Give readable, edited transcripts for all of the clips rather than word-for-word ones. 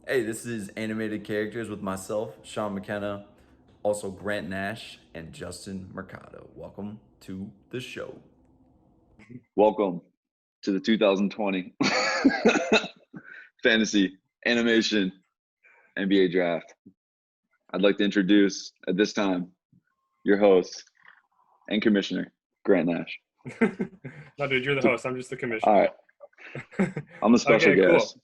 Hey, this is Animated Characters with myself, Sean McKenna, also Grant Nash, and Justin Mercado. Welcome to the show. Welcome to the 2020 Fantasy Animation NBA Draft. I'd like to introduce, at this time, your host and commissioner, Grant Nash. No, dude, you're the host. I'm just the commissioner. All right. I'm the special Okay, guest. Cool.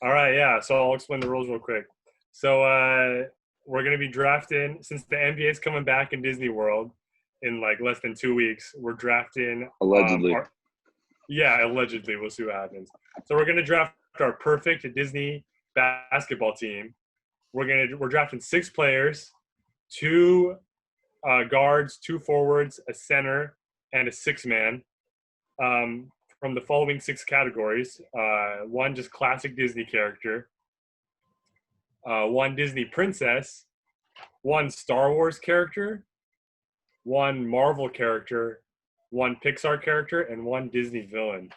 All right, yeah. So I'll explain the rules real quick. So we're going to be drafting, since the NBA is coming back in Disney World in like less than 2 weeks, we're drafting. Allegedly. Allegedly. We'll see what happens. So we're going to draft our perfect Disney basketball team. We're drafting 6 players, 2 guards, 2 forwards, a center, and a 6-man. From the following 6 categories. 1 just classic Disney character, 1 Disney princess, 1 Star Wars character, 1 Marvel character, 1 Pixar character, and 1 Disney villain.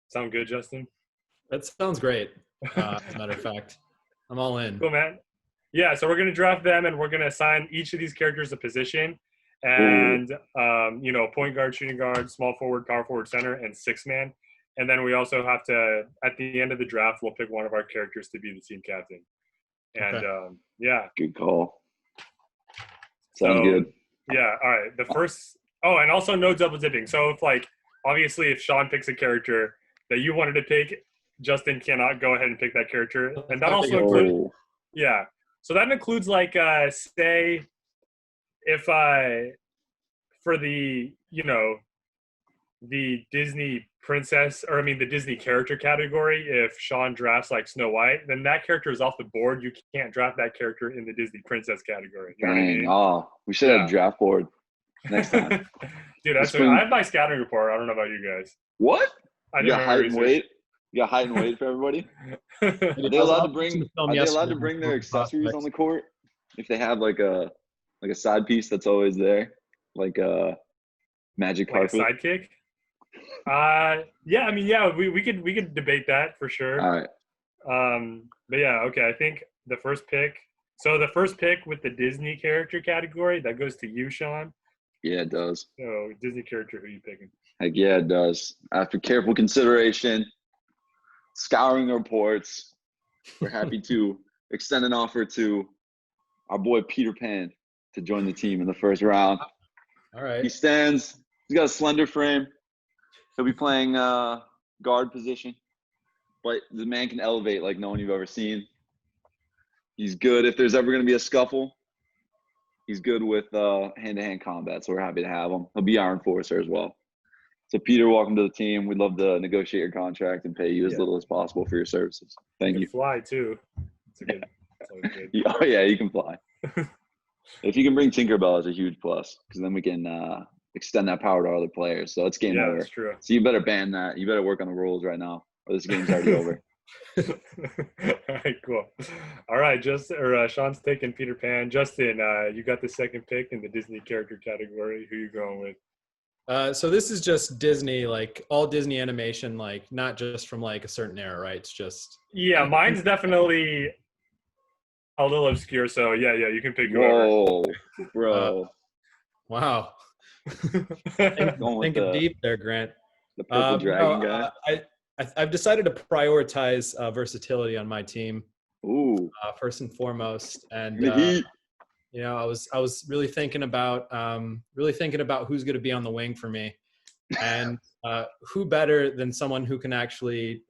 Sound good, Justin? That sounds great. As a matter of fact, I'm all in. Cool, man. Yeah, so we're going to draft them, and we're going to assign each of these characters a position. And, point guard, shooting guard, small forward, power forward, center, and 6-man. And then we also have to, at the end of the draft, we'll pick one of our characters to be the team captain. And, okay. Good call. Sounds good. Yeah, all right. The first – and also no double dipping. So, obviously, if Sean picks a character that you wanted to pick, Justin cannot go ahead and pick that character. And that also includes – yeah. So that includes, say – if for the the Disney princess, or the Disney character category, if Sean drafts like Snow White, then that character is off the board. You can't draft that character in the Disney princess category. You know what I mean? Oh, we should have a draft board next time. Dude, I have my scouting report. I don't know about you guys. What? I you got height and weight? You got height and weight for everybody? Are they allowed to bring their accessories on the court if they have like a side piece that's always there, like a magic carpet? Like a sidekick? We could debate that for sure. All right. But yeah, okay. I think the first pick. So the first pick with the Disney character category, that goes to you, Sean. Yeah, it does. So Disney character, who are you picking? Heck yeah, it does. After careful consideration, scouring the reports, we're happy to extend an offer to our boy Peter Pan to join the team in the first round. All right. He's got a slender frame. He'll be playing guard position, but the man can elevate like no one you've ever seen. He's good if there's ever going to be a scuffle. He's good with hand-to-hand combat, so we're happy to have him. He'll be our enforcer as well. So Peter, welcome to the team. We'd love to negotiate your contract and pay you as little as possible for your services. Thank you. Fly too. It's always good. Oh yeah, you can fly. If you can bring Tinkerbell, it's a huge plus, because then we can extend that power to other players. So it's game over. That's true. So you better ban that. You better work on the rules right now, or this game's already over. All right, cool. All right, Sean's taking Peter Pan. Justin, you got the second pick in the Disney character category. Who you going with? So this is just Disney, like all Disney animation, like not just from like a certain era, right? It's just mine's definitely a little obscure. So yeah, you can pick whoever. Bro. Wow. Thinking deep there, Grant. The purple dragon guy. I've decided to prioritize versatility on my team. Ooh. First and foremost, and I was really thinking about who's going to be on the wing for me, and who better than someone who can actually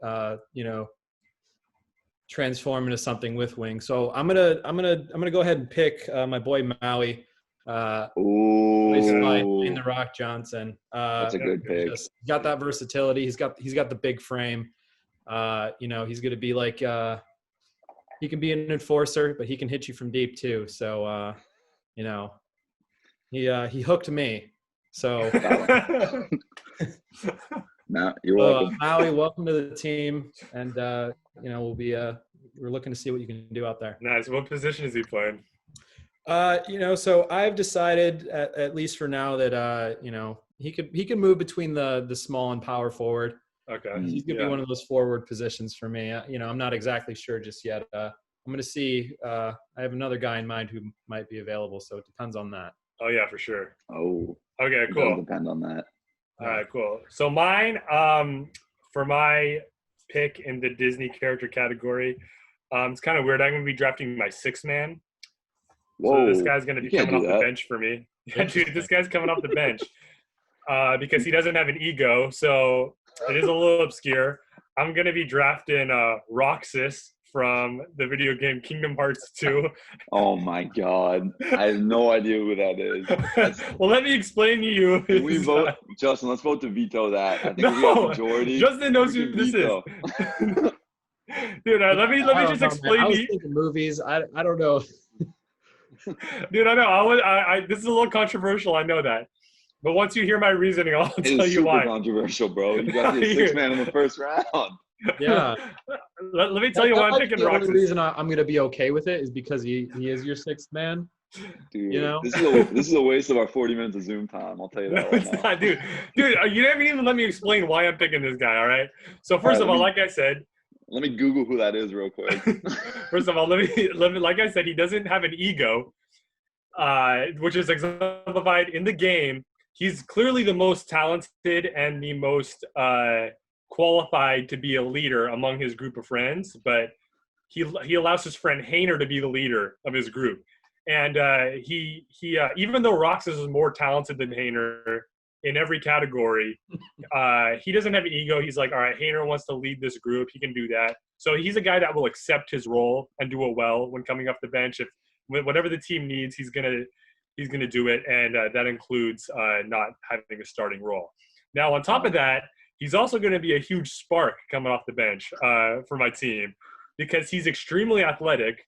transform into something with wings. So I'm gonna go ahead and pick my boy Maui. Dwayne The Rock Johnson. That's a good pick. He's got that versatility. He's got the big frame. He's gonna be like he can be an enforcer, but he can hit you from deep too. So he hooked me. So no, you're welcome. Maui, welcome to the team, and we're looking to see what you can do out there. Nice. What position is he playing? So I've decided at least for now that he can move between the small and power forward. Okay. He's going to be one of those forward positions for me. I'm not exactly sure just yet. I'm going to see. I have another guy in mind who might be available, so it depends on that. Oh, yeah, for sure. Oh, Okay, it cool. does depend on that. All right, cool. So mine, for my pick in the Disney character category, it's kind of weird. I'm going to be drafting my 6-man. Whoa, So this guy's going to you be can't coming do off that. the bench for me. Yeah, dude, this guy's coming off the bench because he doesn't have an ego. So it is a little obscure. I'm going to be drafting Roxas from the video game Kingdom Hearts 2. Oh my God, I have no idea who that is. Well, let me explain to you. Can we vote, Justin? Let's vote to veto that. I think if we have majority, Justin knows we who can this veto. is. Dude, let me just explain I to was you. thinking movies. I don't know. Dude, I know. This is a little controversial. I know that. But once you hear my reasoning, I'll It tell is you super why. controversial, bro. You got the 6-man in the first round. Yeah. Let me tell you why I'm picking the Roxas. only reason I'm going to be okay with it is because he is your 6th man. Dude, You know? this is a waste of our 40 minutes of Zoom time. I'll tell you No, that right it's now. not, dude. Dude, you haven't even let me explain why I'm picking this guy. All right. So first All right, of all, like I said, Let me Google who that is real quick. first of all, let me. Like I said, he doesn't have an ego, which is exemplified in the game. He's clearly the most talented and the most qualified to be a leader among his group of friends, but he allows his friend Hayner to be the leader of his group. And he even though Roxas is more talented than Hayner in every category, he doesn't have an ego. He's like, all right, Hayner wants to lead this group. He can do that. So he's a guy that will accept his role and do it well when coming off the bench. If whatever the team needs, he's gonna do it, and that includes not having a starting role. Now, on top of that, he's also going to be a huge spark coming off the bench for my team because he's extremely athletic.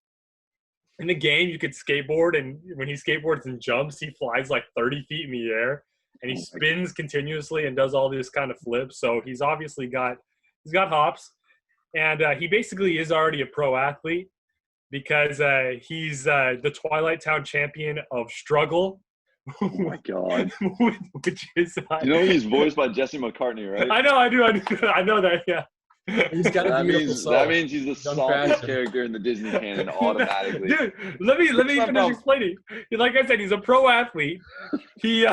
In the game, you could skateboard, and when he skateboards and jumps, he flies like 30 feet in the air, and he spins continuously and does all these kind of flips. So he's obviously got hops, and he basically is already a pro athlete because he's the Twilight Town champion of Struggle. Oh my God! Which is he's voiced by Jesse McCartney, right? I know, I do. I know that. Yeah. He's got a beautiful soul. That means he's the softest character in the Disney canon automatically. Dude, let me finish explaining. Like I said, he's a pro athlete. He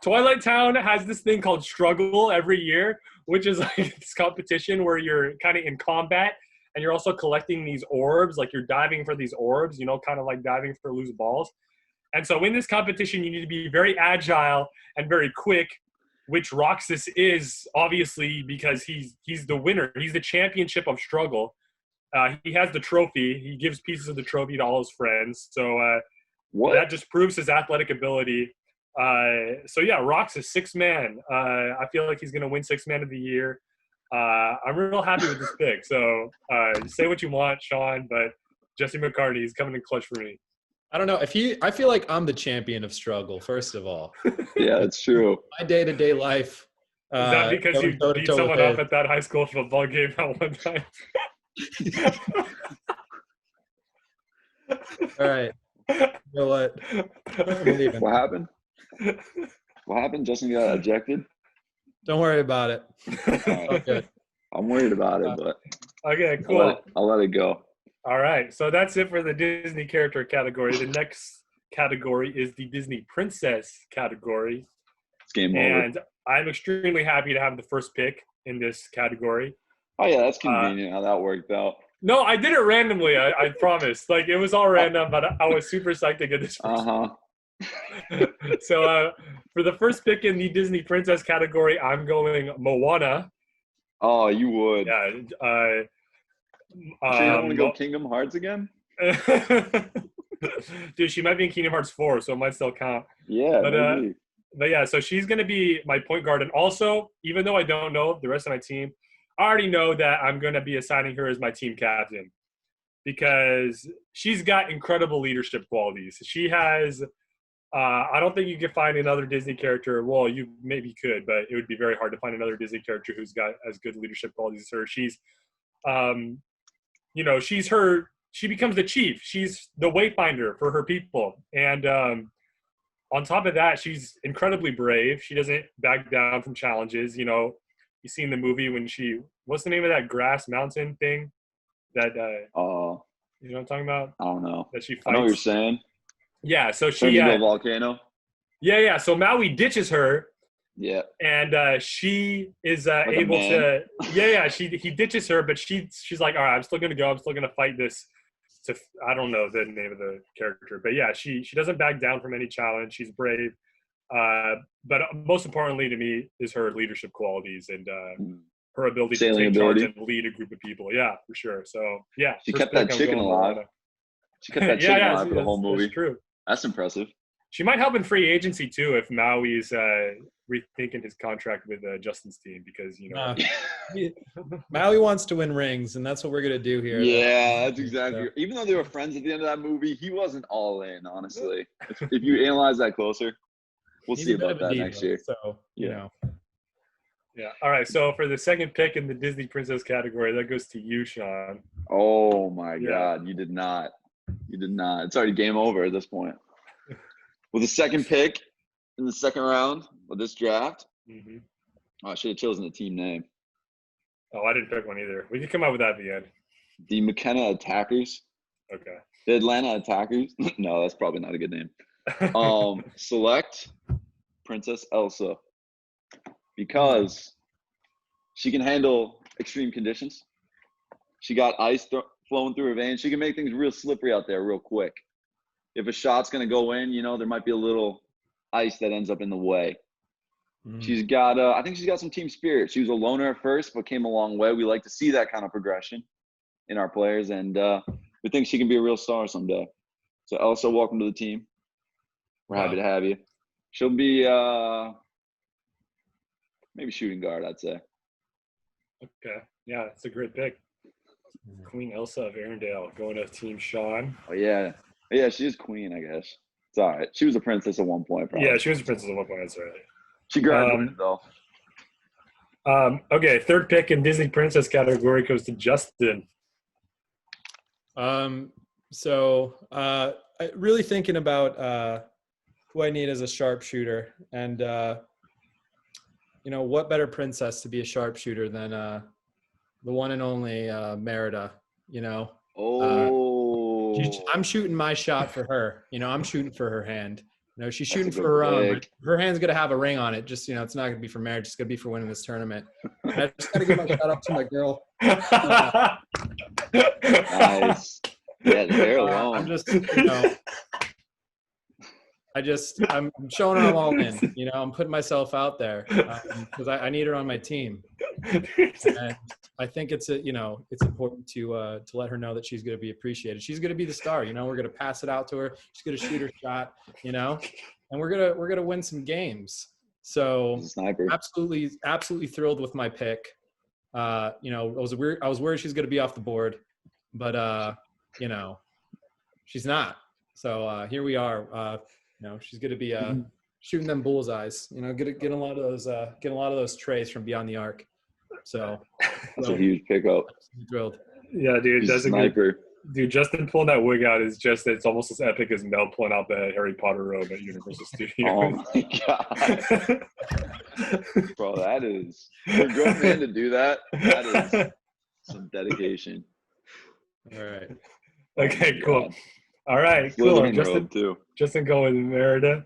Twilight Town has this thing called Struggle every year, which is like this competition where you're kind of in combat and you're also collecting these orbs, like you're diving for these orbs, kind of like diving for loose balls. And so in this competition, you need to be very agile and very quick, which Roxas is obviously because he's the winner. He's the championship of Struggle. He has the trophy. He gives pieces of the trophy to all his friends. So that just proves his athletic ability. So yeah, Roxas, 6-man. I feel like he's going to win 6-man of the year. I'm real happy with this pick. So say what you want, Sean, but Jesse McCartney is coming in clutch for me. I don't know I feel like I'm the champion of Struggle, first of all. Yeah, that's true. My day-to-day life. Is that because you beat someone up at that high school football game at one time? All right. You know what? I'm leaving. What happened? What happened? Justin got ejected? Don't worry about it. Okay. I'm worried about it, but okay, cool. I'll let it go. All right, so that's it for the Disney character category. The next category is the Disney princess category. It's game over. And I'm extremely happy to have the first pick in this category. Oh, yeah, that's convenient how that worked out. No, I did it randomly, I promise. Like, it was all random, but I was super psyched to get this first. So for the first pick in the Disney princess category, I'm going Moana. Oh, you would. Yeah. So you don't want to go Kingdom Hearts again? Dude, she might be in Kingdom Hearts 4, so it might still count. Yeah, but yeah, so she's going to be my point guard. And also, even though I don't know the rest of my team, I already know that I'm going to be assigning her as my team captain because she's got incredible leadership qualities. She has I don't think you can find another Disney character. Well, you maybe could, but it would be very hard to find another Disney character who's got as good leadership qualities as her. She's she becomes the chief. She's the wayfinder for her people. And on top of that, she's incredibly brave. She doesn't back down from challenges. you seen the movie when what's the name of that grass mountain thing? That you know what I'm talking about? I don't know. That she fights. I know what you're saying. Yeah, so Turned she into a volcano. yeah. So Maui ditches her, Yeah. and she is a able man. to. He ditches her, but she's like, all right, I'm still gonna go. I'm still gonna fight this. I don't know the name of the character, but yeah, she doesn't back down from any challenge. She's brave. But most importantly to me is her leadership qualities and her ability to take charge and lead a group of people. Yeah, for sure. So yeah, she kept that chicken alive. She kept that chicken alive for the whole movie. That's true. That's impressive. She might help in free agency too if Maui's rethinking his contract with Justin's team because Maui wants to win rings, and that's what we're gonna do here. Yeah, that's exactly. Even though they were friends at the end of that movie, he wasn't all in. Honestly, if you analyze that closer, we'll see about that next year. So you know. Yeah. All right. So for the second pick in the Disney Princess category, that goes to you, Sean. Oh my God, you did not. You did not. It's already game over at this point. With the second pick in the second round of this draft, I should have chosen the team name. Oh, I didn't pick one either. We can come up with that at the end. The McKenna Attackers. Okay. The Atlanta Attackers. No, that's probably not a good name. Select Princess Elsa because she can handle extreme conditions. She got ice flowing through her veins. She can make things real slippery out there real quick. If a shot's going to go in, there might be a little ice that ends up in the way. She's got, I think she's got some team spirit. She was a loner at first, but came a long way. We like to see that kind of progression in our players, and we think she can be a real star someday. So Elsa, welcome to the team. We're happy to have you. She'll be maybe shooting guard, I'd say. Okay. Yeah, it's a great pick. Queen Elsa of Arendelle going to Team Sean. Oh, yeah. Yeah, she is queen, I guess. It's all right. She was a princess at one point, probably. Yeah, she was a princess at one point. That's right. She graduated, though. Okay, third pick in Disney Princess category goes to Justin. So really thinking about who I need as a sharpshooter, and what better princess to be a sharpshooter than the one and only Merida. I'm shooting my shot for her. I'm shooting for her hand. She's shooting for her own, but her hand's gonna have a ring on it. Just it's not gonna be for marriage. It's gonna be for winning this tournament. And I just gotta give my shout out to my girl. Nice. Yeah, the hair alone. I'm showing her I'm all in. I'm putting myself out there because I need her on my team. And I think it's important to let her know that she's going to be appreciated. She's going to be the star. We're going to pass it out to her. She's going to shoot her shot. And we're gonna win some games. So absolutely thrilled with my pick. I was worried she's going to be off the board, but she's not. So here we are. She's going to be shooting them bullseyes. Getting a lot of those trays from beyond the arc. So that's a huge pickup. I'm thrilled. Yeah, dude. He's a sniper. Dude, Justin pulling that wig out it's almost as epic as Mel pulling out the Harry Potter robe at Universal Studios. Oh my God. Bro, that is for a grown man to do that. That is some dedication. All right. Okay, cool. All right, cool. Justin going with Merida.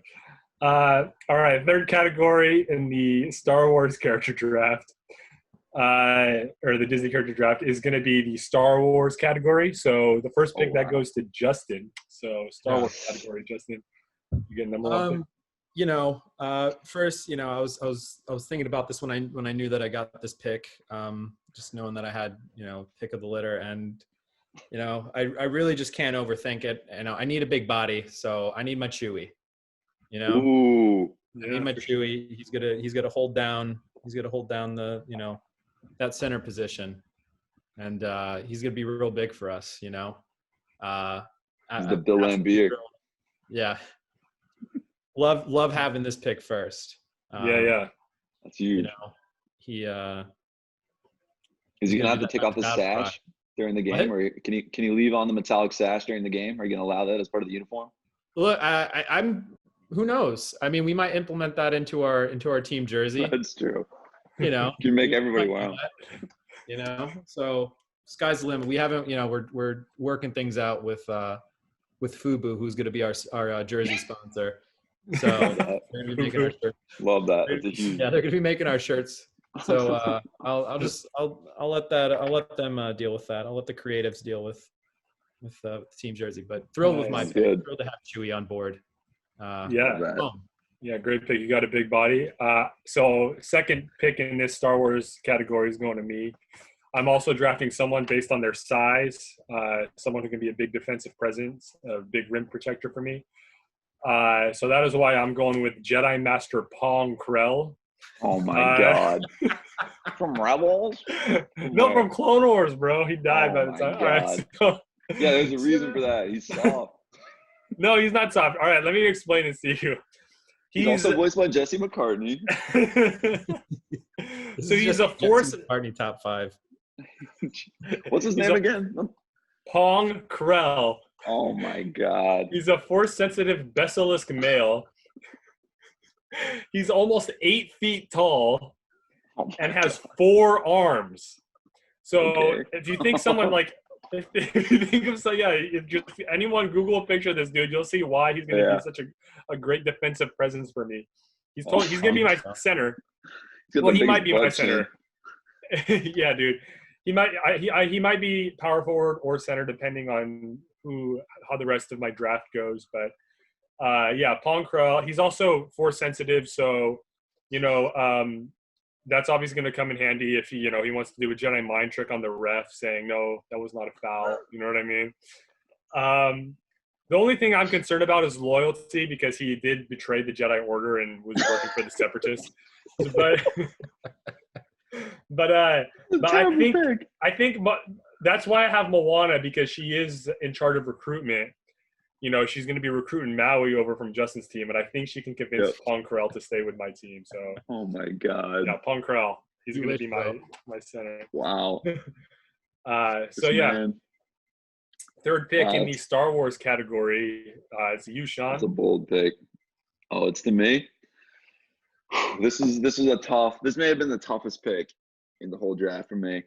All right, third category in the Star Wars character draft, or the Disney character draft, is going to be the Star Wars category. So the first pick that goes to Justin. So Star Wars category, Justin. You get number one pick. First, I was thinking about this when I knew that I got this pick. Just knowing that I had pick of the litter, and I really just can't overthink it. I need a big body, so I need my Chewie. Ooh. I need my Chewie. He's gonna hold down the that center position, and he's gonna be real big for us. He's the Bill Lambier. Yeah. Love having this pick first. Yeah. That's huge. He is he gonna have to take off the sash during the game, or can you leave on the metallic sash during the game? Are you gonna allow that as part of the uniform? Look, I'm. Who knows? I mean, we might implement that into our team jersey. That's true. you know, You can make everybody wow. you know, so sky's the limit. We haven't, you know, we're working things out with Fubu, who's going to be our jersey sponsor. So they're going to be making our shirts. Love that. It's a huge. Yeah, they're going to be making our shirts. So I'll let them deal with that. I'll let the creatives deal with the team jersey. But thrilled with my Nice. pick. Good. Thrilled to have Chewy on board. Yeah. Love that. Yeah, great pick. You got a big body. So second pick in this Star Wars category is going to me. I'm also drafting someone based on their size, someone who can be a big defensive presence, a big rim protector for me. So that is why I'm going with Jedi Master Pong Krell. Oh my God. From Rebels? No, from Clone Wars, bro. He died by the time. God. All right, so, Yeah, there's a reason for that. He's soft. No, he's not soft. All right, let me explain this to you. He's also voiced by Jesse McCartney. So he's a force. McCartney top 5. What's his name again? Pong Krell. Oh my God. He's a force-sensitive basilisk male. He's almost 8 feet tall and has 4 arms. So if you think someone like, if you think of so, yeah, if just anyone Google a picture of this dude, you'll see why he's going to be such a great defensive presence for me. He's going to be my center. Well, he might be my center. Yeah, dude. He might be power forward or center depending on how the rest of my draft goes. But yeah, Pong Krell. He's also force sensitive, so that's obviously going to come in handy if he wants to do a Jedi mind trick on the ref, saying no, that was not a foul. You know what I mean? The only thing I'm concerned about is loyalty, because he did betray the Jedi Order and was working for the Separatists. But I think that's why I have Moana, because she is in charge of recruitment. She's going to be recruiting Maui over from Justin's team, and I think she can convince Pong Krell to stay with my team. So, oh my God, yeah, Pong Krell, he's going to be my center. Wow. So yeah, man. Third pick in the Star Wars category is you, Sean. That's a bold pick. Oh, it's to me. This is a tough. This may have been the toughest pick in the whole draft for me,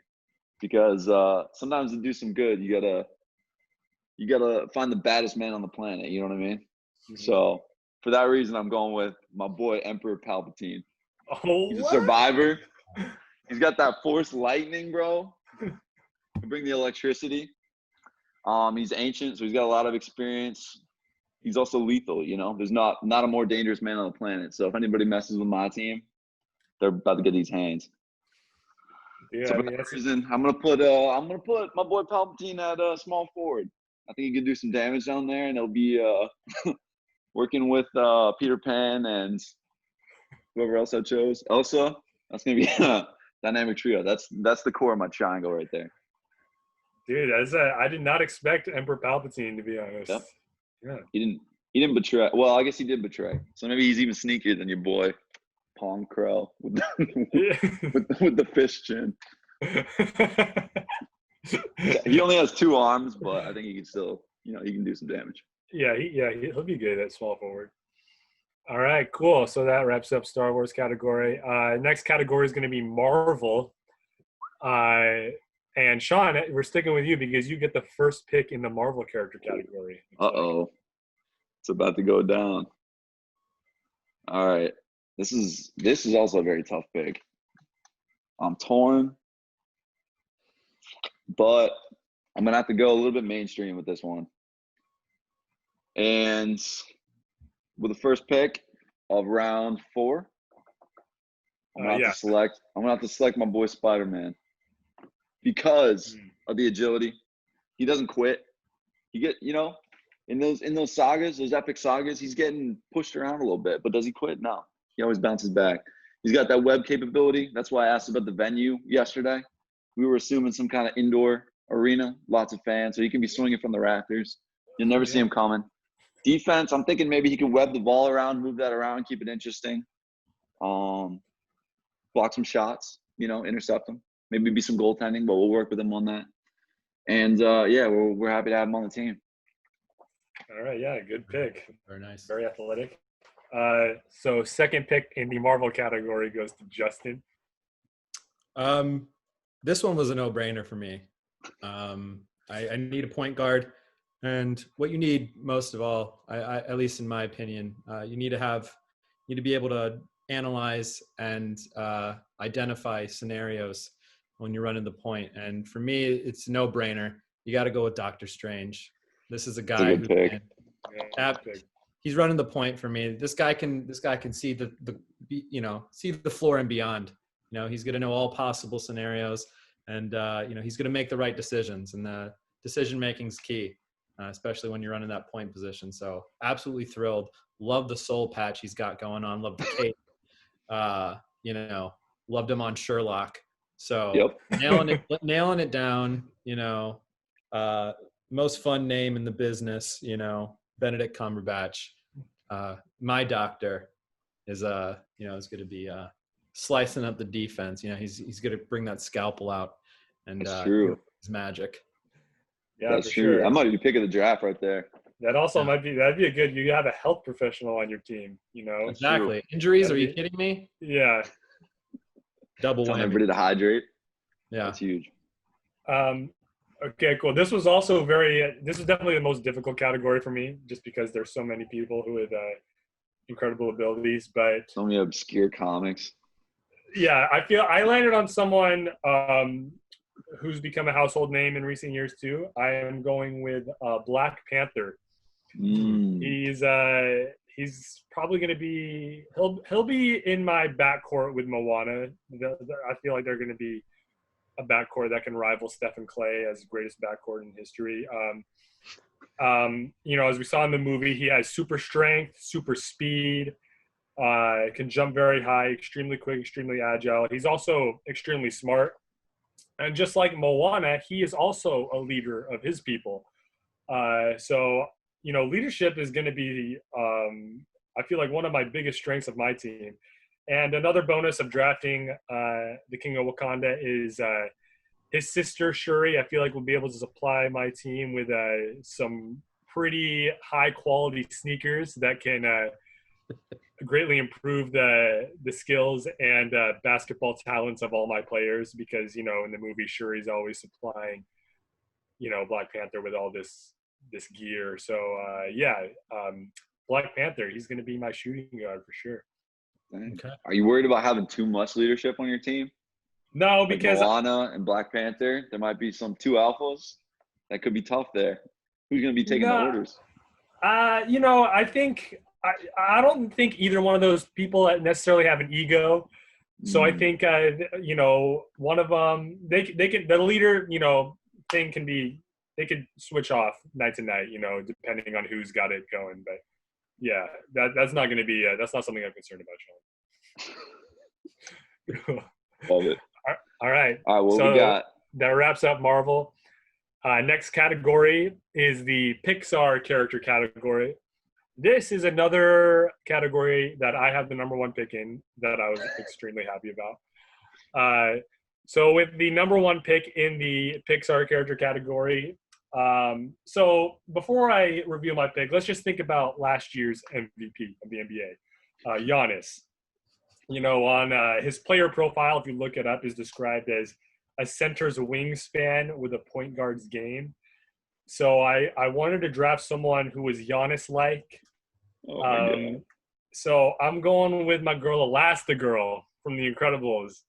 because sometimes to do some good, you gotta find the baddest man on the planet. You know what I mean? Mm-hmm. So for that reason, I'm going with my boy Emperor Palpatine. Oh, he's a survivor. He's got that Force lightning, bro. To bring the electricity. He's ancient, so he's got a lot of experience. He's also lethal. There's not a more dangerous man on the planet. So if anybody messes with my team, they're about to get these hands. Yeah, so for that reason, I'm gonna put my boy Palpatine at small forward. I think he could do some damage down there, and he'll be working with Peter Pan and whoever else I chose. Elsa. That's gonna be a dynamic trio. That's the core of my triangle right there. Dude, I did not expect Emperor Palpatine, to be honest. Yep. Yeah. He didn't betray. Well, I guess he did betray. So maybe he's even sneakier than your boy Pong Krell with the fish chin. He only has 2 arms, but I think he can still, he can do some damage. Yeah, he'll be good at small forward. All right, cool. So that wraps up Star Wars category. Next category is going to be Marvel. And Sean, we're sticking with you because you get the first pick in the Marvel character category. Uh-oh. It's about to go down. All right. This is also a very tough pick. I'm torn, but I'm going to have to go a little bit mainstream with this one. And with the first pick of round 4, I'm going to have to select my boy Spider-Man. Because of the agility, he doesn't quit. He in those sagas, those epic sagas, he's getting pushed around a little bit. But does he quit? No. He always bounces back. He's got that web capability. That's why I asked about the venue yesterday. We were assuming some kind of indoor arena, lots of fans, so he can be swinging from the rafters. You'll never see him coming. Defense, I'm thinking maybe he can web the ball around, move that around, keep it interesting. Block some shots, intercept them. Maybe be some goaltending, but we'll work with him on that. And we're happy to have him on the team. All right, yeah, good pick. Very nice. Very athletic. So second pick in the Marvel category goes to Justin. This one was a no-brainer for me. I need a point guard, and what you need most of all, at least in my opinion, you need to be able to analyze and identify scenarios when you're running the point. And for me, it's a no-brainer. You got to go with Doctor Strange. This is a That's a guy good who pick. can Yeah, big. he's running the point for me. This guy can see see the floor and beyond. He's going to know all possible scenarios, and he's going to make the right decisions. And the decision making is key, especially when you're running that point position. So absolutely thrilled. Love the soul patch he's got going on. Love the cape. Loved him on Sherlock. So Yep. nailing it down. Most fun name in the business. Benedict Cumberbatch. My doctor is is going to be slicing up the defense. He's going to bring that scalpel out, and That's true. it's magic. Yeah, That's for true. sure. I might be picking the draft right there. That also Yeah. that'd be a good. You have a health professional on your team. Exactly. Injuries? Are you That'd be- kidding me? Yeah. Double Telling whammy. everybody to hydrate. Yeah. That's huge. Okay, cool. This was also this is definitely the most difficult category for me, just because there's so many people who have incredible abilities. But So many obscure comics. yeah, I feel I landed on someone who's become a household name in recent years too. I am going with Black Panther. He's probably going to be he'll be in my backcourt with Moana. I feel like they're going to be a backcourt that can rival Steph and Clay as greatest backcourt in history. As we saw in the movie, he has super strength, super speed, can jump very high, extremely quick, extremely agile. He's also extremely smart. And just like Moana, he is also a leader of his people. So leadership is going to be, I feel like, one of my biggest strengths of my team. And another bonus of drafting the King of Wakanda is his sister, Shuri. I feel like will be able to supply my team with some pretty high-quality sneakers that can greatly improve the skills and basketball talents of all my players, because, in the movie, Shuri's always supplying, Black Panther with all this gear. So, Black Panther, he's going to be my shooting guard for sure. Okay. Are you worried about having too much leadership on your team? No, Like because Moana and Black Panther, there might be some two alphas. That could be tough there. Who's going to be taking the orders? I think I don't think either one of those people necessarily have an ego. So I think one of them they can the leader thing can be, they could switch off night to night, depending on who's got it going. But yeah, that's not going to be that's not something I'm concerned about, Sean. Love it. All right. All right, what So we got? that wraps up Marvel. Next category is the Pixar character category. This is another category that I have the number one pick in that I was extremely happy about. So with the number one pick in the Pixar character category, so before I reveal my pick, let's just think about last year's MVP of the NBA, Giannis. On his player profile, if you look it up, is described as a center's wingspan with a point guard's game. So I wanted to draft someone who was Giannis-like. Oh my God. So I'm going with my girl Elastigirl from The Incredibles.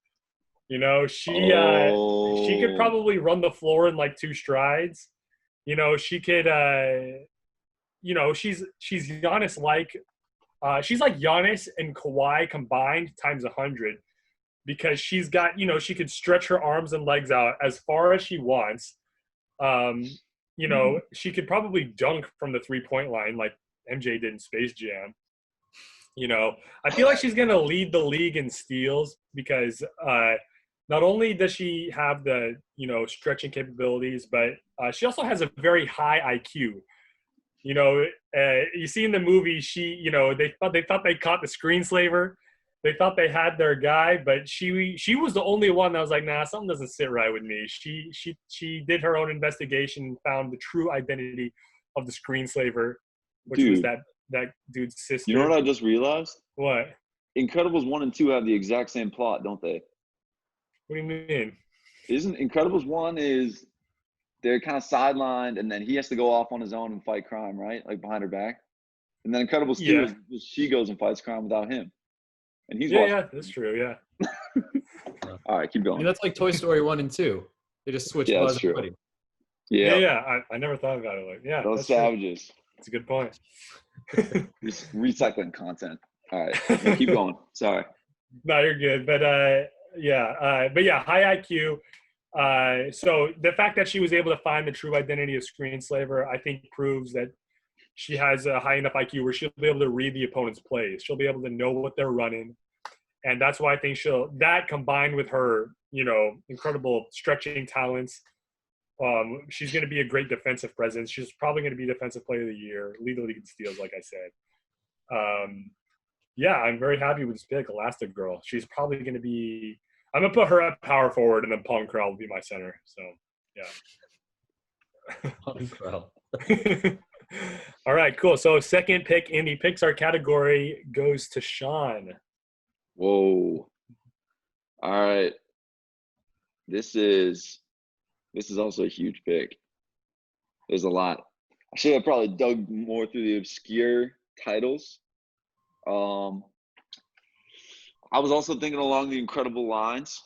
She could probably run the floor in like 2 strides. She could she's Giannis-like. She's like Giannis and Kawhi combined times 100, because she's got, she could stretch her arms and legs out as far as she wants. She could probably dunk from the 3-point line like MJ did in Space Jam. I feel like she's going to lead the league in steals, because not only does she have the, stretching capabilities, but she also has a very high IQ. You see in the movie, she, they thought they caught the screenslaver. They thought they had their guy, but she was the only one that was like, nah, something doesn't sit right with me. She did her own investigation and found the true identity of the screenslaver, which was that dude's sister. You know what I just realized? What? Incredibles 1 and 2 have the exact same plot, don't they? What do you mean? Isn't Incredibles 1 is they're kind of sidelined, and then he has to go off on his own and fight crime, right? Like behind her back. And then Incredibles 2 Yeah. is just she goes and fights crime without him. And he's Yeah, watching. yeah, that's true. Yeah. All right, keep I going. mean, that's like Toy Story 1 and 2. They just switch Yeah, Buzz that's and true. Woody. Yeah, Yeah, I never thought about it like those that's true. savages. That's a good point. Just recycling content. All right, no, keep going. Sorry. No, you're good. But high IQ. So the fact that she was able to find the true identity of Screenslaver, I think proves that she has a high enough IQ where she'll be able to read the opponent's plays. She'll be able to know what they're running. And that's why I think that combined with her, incredible stretching talents, she's going to be a great defensive presence. She's probably going to be Defensive Player of the Year, lead the league in steals, like I said. I'm very happy with this pick, Elastigirl. She's probably going to be – I'm going to put her at power forward, and then Paul Krell will be my center. So, yeah. Krell. All right, cool. So second pick in the Pixar category goes to Sean. Whoa. All right. This is also a huge pick. There's a lot. I should have probably dug more through the obscure titles. I was also thinking along the incredible lines.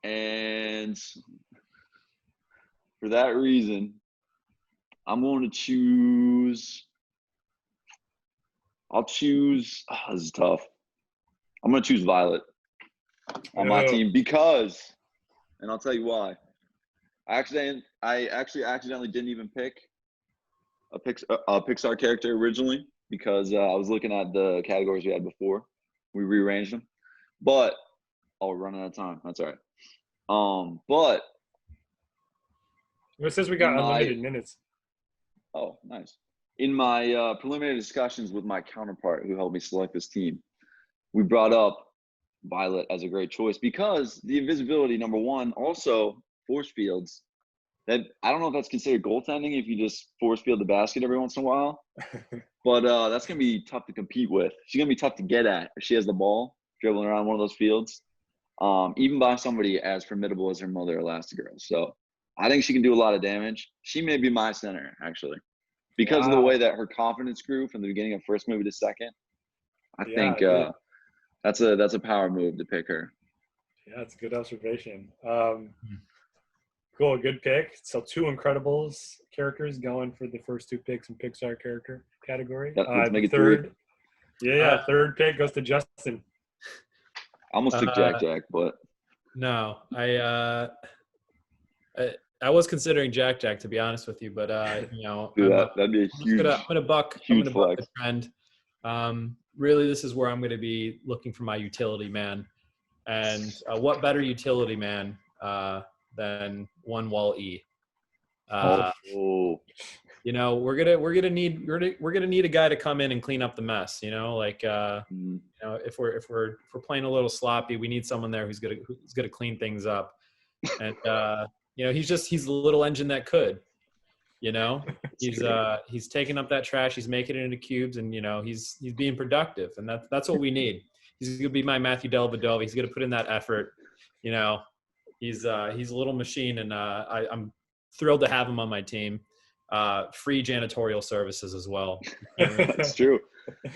And for that reason, I'm going to choose. This is tough. I'm going to choose Violet on my team because, and I'll tell you why. I actually accidentally didn't even pick a Pixar character originally because I was looking at the categories we had before. We rearranged them. But, we're running out of time. That's all right. But it says we got unlimited minutes. Oh, nice. In my preliminary discussions with my counterpart who helped me select this team, we brought up Violet as a great choice because the invisibility, number one, also force fields. That I don't know if that's considered goaltending if you just force field the basket every once in a while, but that's going to be tough to compete with. She's going to be tough to get at if she has the ball dribbling around one of those fields, even by somebody as formidable as her mother, Elastigirl. So I think she can do a lot of damage. She may be my center, actually. Because of the way that her confidence grew from the beginning of first movie to second, I think that's a power move to pick her. Yeah, that's a good observation. Cool, good pick. So 2 Incredibles characters going for the first 2 picks in Pixar character category. Let's make it third. 3. Third pick goes to Justin. I almost took Jack, but no, I was considering Jack to be honest with you, but Dude, that'd be a huge. I'm gonna buck the trend. Really, this is where I'm gonna be looking for my utility man, and what better utility man than one Wall-E? We're gonna need a guy to come in and clean up the mess. If we're playing a little sloppy, we need someone there who's gonna clean things up, and he's the little engine that could. He's taking up that trash, he's making it into cubes, and he's being productive, and that's what we need. He's gonna be my Matthew Dellavedova. He's gonna put in that effort. He's a little machine, and I'm thrilled to have him on my team. Free janitorial services as well. That's true.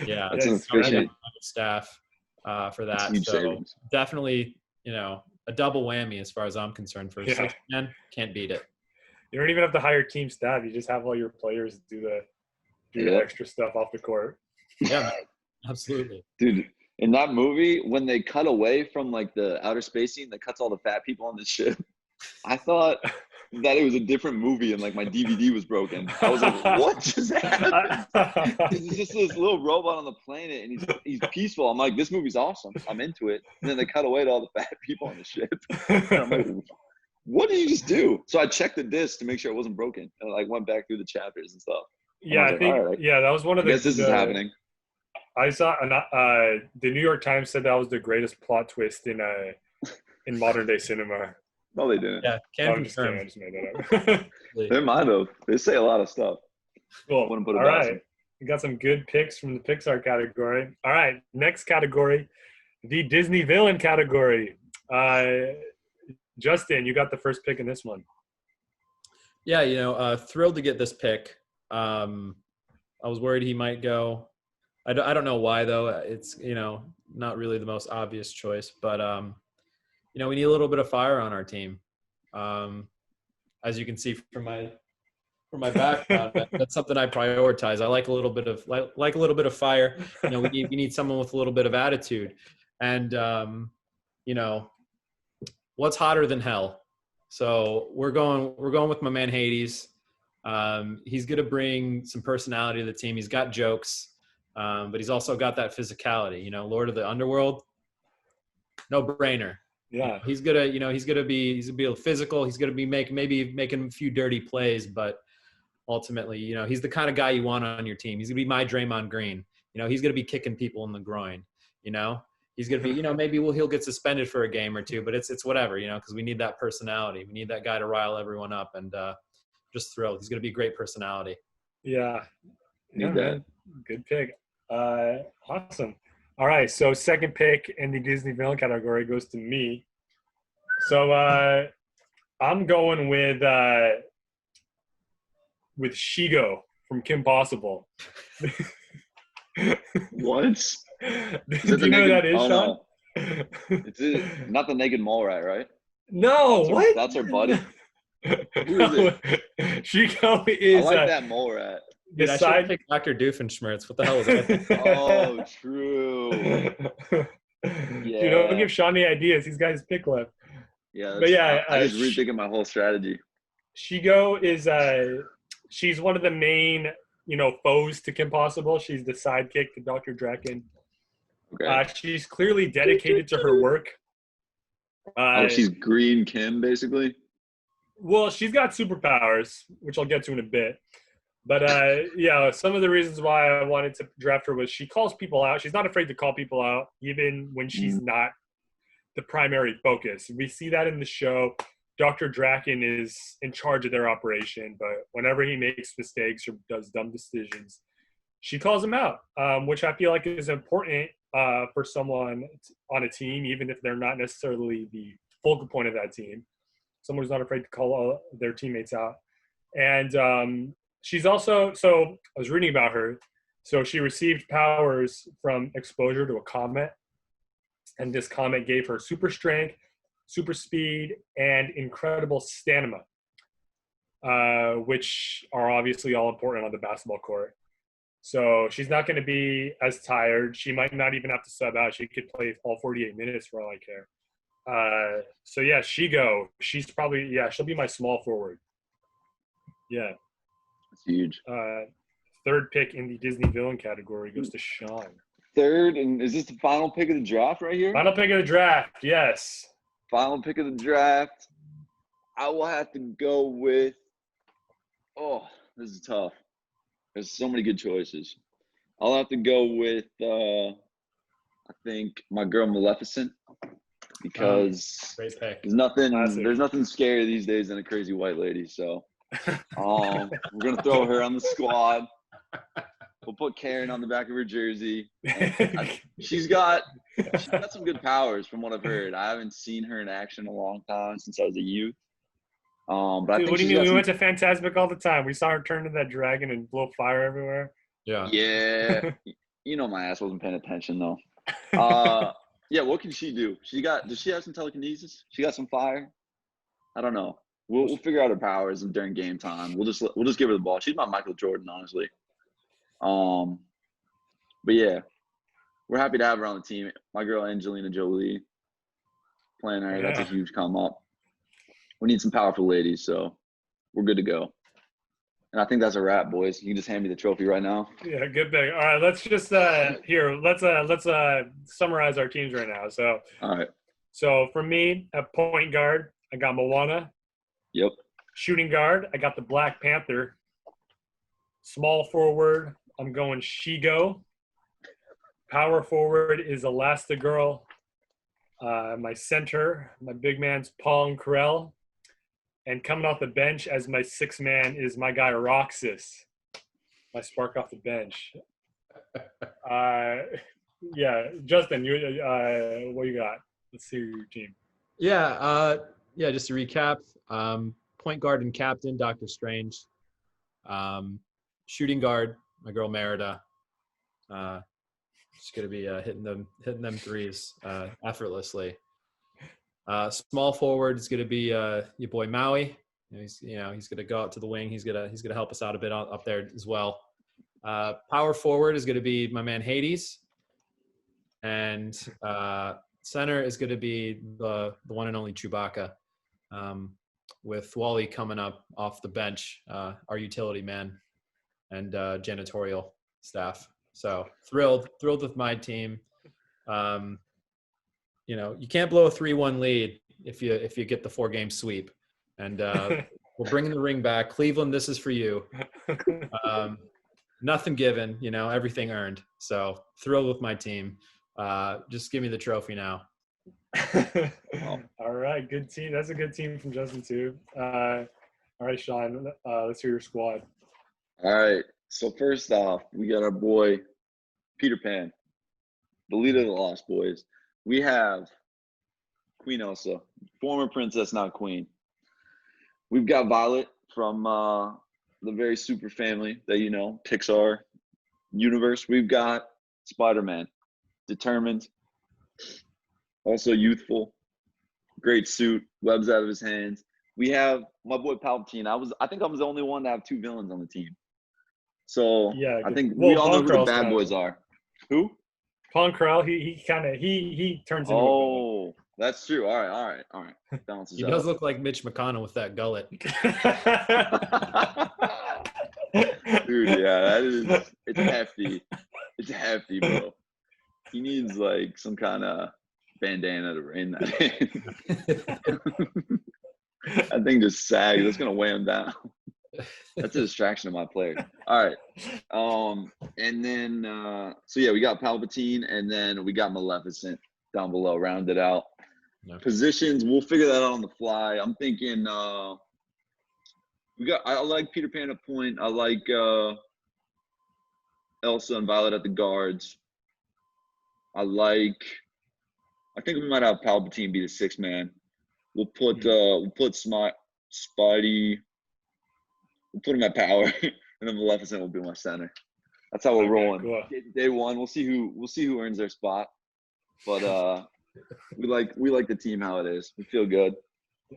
Yeah, that's an efficient staff for that. Huge so savings. Definitely, a double whammy as far as I'm concerned. For 6 men, can't beat it. You don't even have to hire team staff. You just have all your players do the extra stuff off the court. Yeah, absolutely. Dude, in that movie, when they cut away from like the outer space scene that cuts all the fat people on the ship, I thought that it was a different movie and like my DVD was broken. I was like, what just happened? It's just this little robot on the planet and he's peaceful. I'm like, this movie's awesome. I'm into it. And then they cut away to all the fat people on the ship. And I'm like, what did you just do? So I checked the disc to make sure it wasn't broken. And I like went back through the chapters and stuff. Yeah, I think that was one of the. I guess this is happening. I saw the New York Times said that was the greatest plot twist in modern day cinema. No, they didn't. Yeah, I'm just kidding. I just made that up. They might have. They say a lot of stuff. Cool. All right. We got some good picks from the Pixar category. All right. Next category, the Disney villain category. Justin, you got the first pick in this one. Yeah, thrilled to get this pick. I was worried he might go. I don't know why though. It's not really the most obvious choice, but we need a little bit of fire on our team. As you can see from my background, that's something I prioritize. I like a little bit of like a little bit of fire. We need someone with a little bit of attitude, and what's hotter than hell? So we're going with my man Hades. He's going to bring some personality to the team. He's got jokes, but he's also got that physicality. Lord of the Underworld, no brainer. Yeah, he's gonna be physical. He's gonna be making a few dirty plays, but ultimately, he's the kind of guy you want on your team. He's gonna be my Draymond Green. He's gonna be kicking people in the groin. He's gonna be, maybe he'll get suspended for a game or two, but it's whatever, because we need that personality. We need that guy to rile everyone up, and just thrilled. He's gonna be a great personality. Yeah, man. Good pick. Awesome. All right, so second pick in the Disney villain category goes to me. So I'm going with Shigo from Kim Possible. What? Do you know who that is, Sean? No. It's not the naked mole rat, right? No, what? That's her buddy. Who is it? Shigo is. I like that mole rat. Dude, I should pick Dr. Doofenshmirtz. What the hell is that? Oh, true. Yeah. Dude, don't give Sean any ideas. He's got his pick left. Yeah, but yeah, I just rethinking my whole strategy. Shigo is she's one of the main foes to Kim Possible. She's the sidekick to Dr. Draken. Okay. She's clearly dedicated to her work. She's Green Kim, basically. Well, she's got superpowers, which I'll get to in a bit. But some of the reasons why I wanted to draft her was she calls people out. She's not afraid to call people out, even when she's not the primary focus. We see that in the show. Dr. Draken is in charge of their operation, but whenever he makes mistakes or does dumb decisions, she calls him out, which I feel like is important for someone on a team, even if they're not necessarily the focal point of that team. Someone who's not afraid to call their teammates out. And she's also, so I was reading about her. So she received powers from exposure to a comet. And this comet gave her super strength, super speed, and incredible stamina, which are obviously all important on the basketball court. So she's not going to be as tired. She might not even have to sub out. She could play all 48 minutes for all I care. So yeah, Shigo. She's probably, she'll be my small forward. Yeah. That's huge. Third pick in the Disney villain category goes to Sean. Third, and is this the final pick of the draft right here? Final pick of the draft, yes. Final pick of the draft. I will have to go with, this is tough. There's so many good choices. I'll have to go with, I think, my girl Maleficent, because great pick. there's nothing scary these days than a crazy white lady. So we're going to throw her on the squad. We'll put Karen on the back of her jersey. She's got some good powers from what I've heard. I haven't seen her in action in a long time, since I was a youth. But I think what do you mean? We went to Fantasmic all the time. We saw her turn into that dragon and blow fire everywhere. Yeah. Yeah. My ass wasn't paying attention though. What can she do? Does she have some telekinesis? She got some fire? I don't know. We'll figure out her powers during game time. We'll just give her the ball. She's my Michael Jordan, honestly. But yeah, we're happy to have her on the team. My girl Angelina Jolie playing her. That's a huge come up. We need some powerful ladies, so we're good to go. And I think that's a wrap, boys. You can just hand me the trophy right now. Yeah, good pick. All right, let's just let's summarize our teams right now. So all right. So for me, at point guard, I got Moana. Yep. Shooting guard, I got the Black Panther. Small forward, I'm going Shigo. Power forward is Elastigirl. My center, my big man's Pong Carell. And coming off the bench as my sixth man is my guy Roxas, my spark off the bench. Justin, what you got? Let's see your team. Yeah, yeah, just to recap, point guard and captain, Dr. Strange. Shooting guard, my girl Merida. She's gonna be hitting them threes effortlessly. Small forward is gonna be your boy Maui. He's gonna go out to the wing. He's gonna help us out a bit up there as well. Power forward is gonna be my man Hades, and center is gonna be the one and only Chewbacca. With Wally coming up off the bench, our utility man and janitorial staff. So thrilled with my team. You can't blow a 3-1 lead if you get the 4-game sweep. And we're bringing the ring back. Cleveland, this is for you. Nothing given, everything earned. So thrilled with my team. Just give me the trophy now. All right, good team. That's a good team from Justin too. All right, Sean, let's hear your squad. All right. So first off, we got our boy Peter Pan, the leader of the Lost Boys. We have Queen Elsa, former princess, not queen. We've got Violet from the very super family that Pixar universe. We've got Spider-Man, determined, also youthful, great suit, webs out of his hands. We have my boy Palpatine. I think I was the only one to have 2 villains on the team. So yeah, I think we all know who the bad boys are. Who? Pong Krell. He turns into. Oh, that's true. All right. Balances He out. does look like Mitch McConnell with that gullet. Dude, yeah, it's hefty. It's hefty, bro. He needs like some kind of bandana to rein that in. That thing just sags. That's gonna weigh him down. That's a distraction of my players. All right. And then we got Palpatine, and then we got Maleficent down below, rounded out. No. Positions, we'll figure that out on the fly. I'm thinking I like Peter Pan at point. I like Elsa and Violet at the guards. I think we might have Palpatine be the 6th man. We'll put Spidey. We'll put him at power, and then Maleficent will be my center. That's how we're rolling. Cool. Day one, we'll see who earns their spot. But we like the team how it is. We feel good.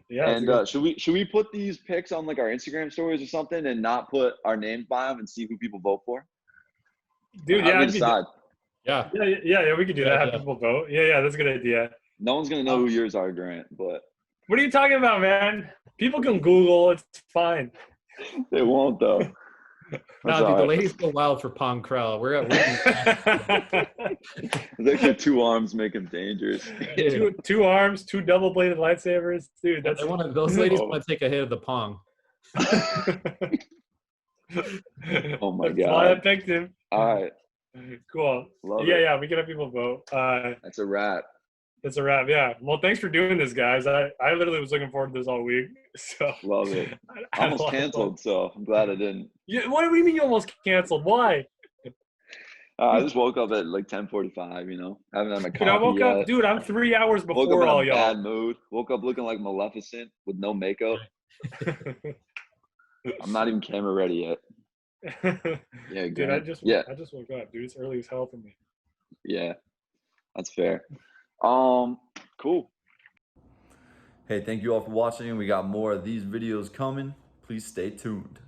Yeah. And should we put these picks on like our Instagram stories or something, and not put our names by them and see who people vote for? Dude, How do yeah. we decide? Yeah. Yeah, we could do that. Have people vote. Yeah, that's a good idea. No one's gonna know who yours are, Grant. But What are you talking about, man? People can Google. It's fine. they won't though. No, dude, the ladies go wild for Pong Krell. We're There's actually 2 arms make him dangerous. two arms, 2 double-bladed lightsabers, dude. That's those ladies want to take a hit of the Pong. Oh my That's why I god! picked him. All right, Cool. love it. Yeah, we can have people vote. That's a wrap. It's a wrap. Yeah. Well, thanks for doing this, guys. I literally was looking forward to this all week. So Love it. I Almost canceled, so I'm glad I didn't. What do you mean you almost canceled? Why? I just woke up at like 10:45. Haven't had my coffee Dude, I woke yet. up. Dude, I'm 3 hours Woke up before in all a y'all. bad mood. Woke up looking like Maleficent with no makeup. I'm not even camera ready yet. Yeah, Dude, Grant. I just woke up. Dude, it's early as hell for me. Yeah, that's fair. Cool. Hey, thank you all for watching. We got more of these videos coming. Please stay tuned.